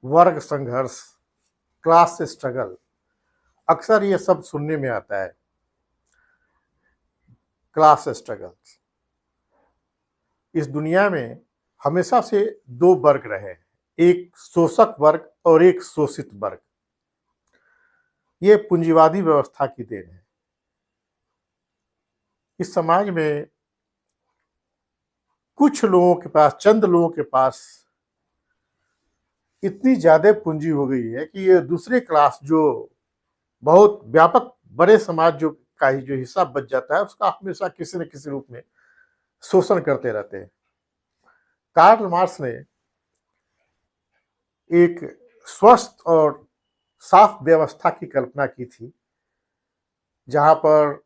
वर्ग संघर्ष, class struggle, अक्सर ये सब सुनने में आता है। क्लास स्ट्रगल इस दुनिया में हमेशा से दो वर्ग रहे हैं, एक शोषक वर्ग और एक शोषित वर्ग। ये पूंजीवादी व्यवस्था की देन है। इस समाज में कुछ लोगों के पास, चंद लोगों के पास इतनी ज्यादा पूंजी हो गई है कि ये दूसरे क्लास, जो बहुत व्यापक बड़े समाज जो का ही जो हिस्सा बच जाता है, उसका हमेशा किसी न किसी रूप में शोषण करते रहते हैं। कार्ल मार्क्स ने एक स्वस्थ और साफ व्यवस्था की कल्पना की थी, जहां पर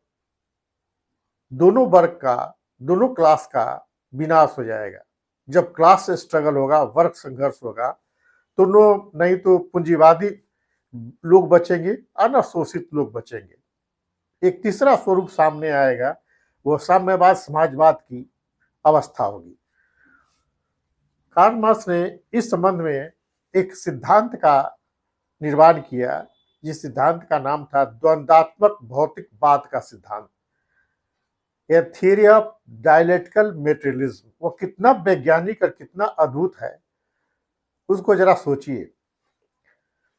दोनों वर्ग का, दोनों क्लास का विनाश हो जाएगा। जब क्लास स्ट्रगल होगा, वर्ग संघर्ष होगा, तो नहीं तो पूंजीवादी लोग बचेंगे और न शोषित लोग बचेंगे। एक तीसरा स्वरूप सामने आएगा, वो साम्यवाद समाजवाद की अवस्था होगी। कार्ल मार्क्स ने इस संबंध में एक सिद्धांत का निर्माण किया, जिस सिद्धांत का नाम था द्वंद्वात्मक भौतिकवाद का सिद्धांत, या थियरी ऑफ डायलेक्टिकल मेटेरियलिज्म। वो कितना वैज्ञानिक और कितना अद्भुत है, उसको जरा सोचिए।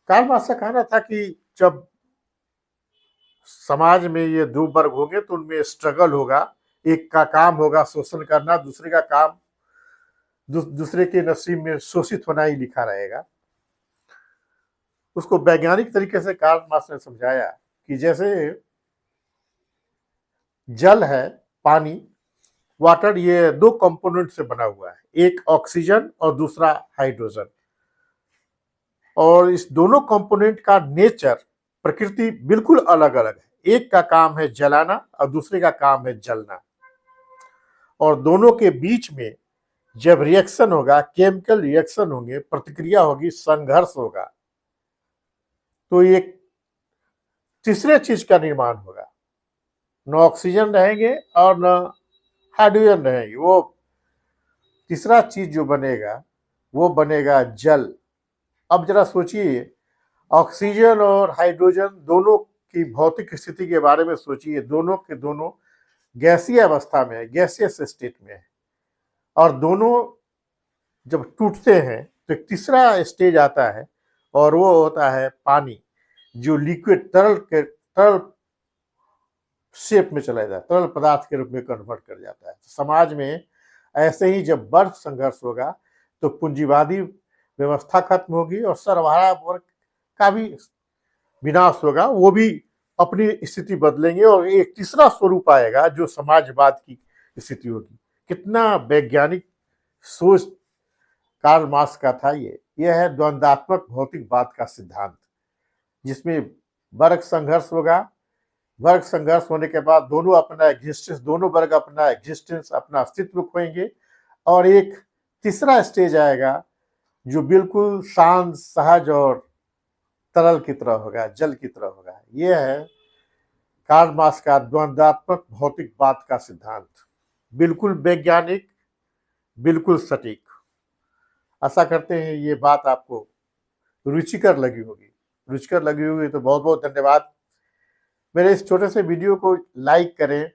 कार्ल मार्क्स का कहना था कि जब समाज में ये दो वर्ग होंगे तो उनमें स्ट्रगल होगा। एक का काम होगा शोषण करना, दूसरे का काम दूसरे के नसीब में शोषित होना ही लिखा रहेगा। उसको वैज्ञानिक तरीके से कार्ल मार्क्स ने समझाया कि जैसे जल है, पानी, वाटर, ये दो कंपोनेंट से बना हुआ है, एक ऑक्सीजन और दूसरा हाइड्रोजन। और इस दोनों कंपोनेंट का नेचर, प्रकृति बिल्कुल अलग अलग है। एक का काम है जलाना और दूसरे का काम है जलना। और दोनों के बीच में जब रिएक्शन होगा, केमिकल रिएक्शन होंगे, प्रतिक्रिया होगी, संघर्ष होगा, तो एक तीसरे चीज का निर्माण होगा। न ऑक्सीजन रहेंगे और न हाइड्रोजन रहेंगे। वो तीसरा चीज जो बनेगा वो बनेगा जल। अब जरा सोचिए, ऑक्सीजन और हाइड्रोजन दोनों की भौतिक स्थिति के बारे में सोचिए। दोनों के दोनों गैसीय अवस्था में है, गैसियस स्टेट में है। और दोनों जब टूटते हैं तो एक तीसरा स्टेज आता है, और वो होता है पानी, जो लिक्विड, तरल शेप में चला जाता है, तरल पदार्थ के रूप में कन्वर्ट कर जाता है। समाज में ऐसे ही जब वर्ग संघर्ष होगा तो पूंजीवादी व्यवस्था खत्म होगी और सर्वहारा वर्ग का भी विनाश होगा। वो भी अपनी स्थिति बदलेंगे और एक तीसरा स्वरूप आएगा जो समाजवाद की स्थिति होगी। कितना वैज्ञानिक सोच कार्ल मार्क्स का था। ये है द्वंद्वात्मक भौतिकवाद का सिद्धांत, जिसमें वर्ग संघर्ष होगा। वर्ग संघर्ष होने के बाद दोनों वर्ग अपना एग्जिस्टेंस, अपना अस्तित्व खोएंगे। और एक तीसरा स्टेज आएगा जो बिल्कुल शांत, सहज और तरल की तरह होगा, जल की तरह होगा। यह है कार्ल मार्क्स का द्वंद्वात्मक भौतिकवाद का सिद्धांत। बिल्कुल वैज्ञानिक, बिल्कुल सटीक। आशा करते हैं ये बात आपको रुचिकर लगी होगी। रुचिकर लगी होगी तो बहुत बहुत धन्यवाद। मेरे इस छोटे से वीडियो को लाइक करें,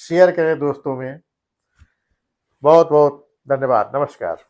शेयर करें दोस्तों में। बहुत बहुत धन्यवाद। नमस्कार।